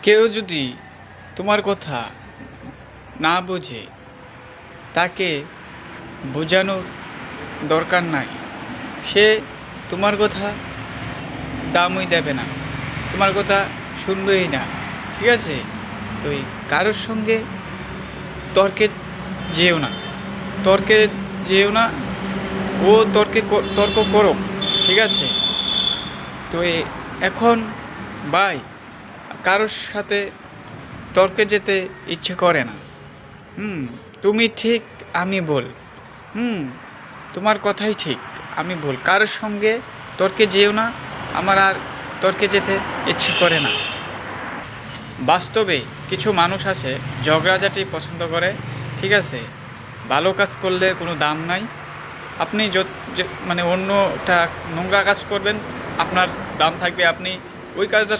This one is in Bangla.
কেউ যদি তোমার কথা না বোঝে, তাকে বোঝানোর দরকার নাই। সে তোমার কথা দামই দেবে না, তোমার কথা শুনবেই না। ঠিক আছে? তো এই কারোর সঙ্গে তর্কে যেও না, তর্কে যেও না। ও তর্ক করো, ঠিক আছে? তো এখন ভাই, কারোর সাথে তর্কে যেতে ইচ্ছে করে না। তুমি ঠিক, আমি ভুল। হুম তোমার কথাই ঠিক, আমি ভুল। কারোর সঙ্গে তর্কে যেও না, আমার আর তর্কে যেতে ইচ্ছে করে না। বাস্তবে কিছু মানুষ আছে ঝগড়াঝাটি পছন্দ করে, ঠিক আছে? ভালো কাজ করলে কোনো দাম নাই। আপনি মানে অন্যটা নোংরা কাজ করবেন, আপনার দাম থাকবে। আপনি ওই কাজটা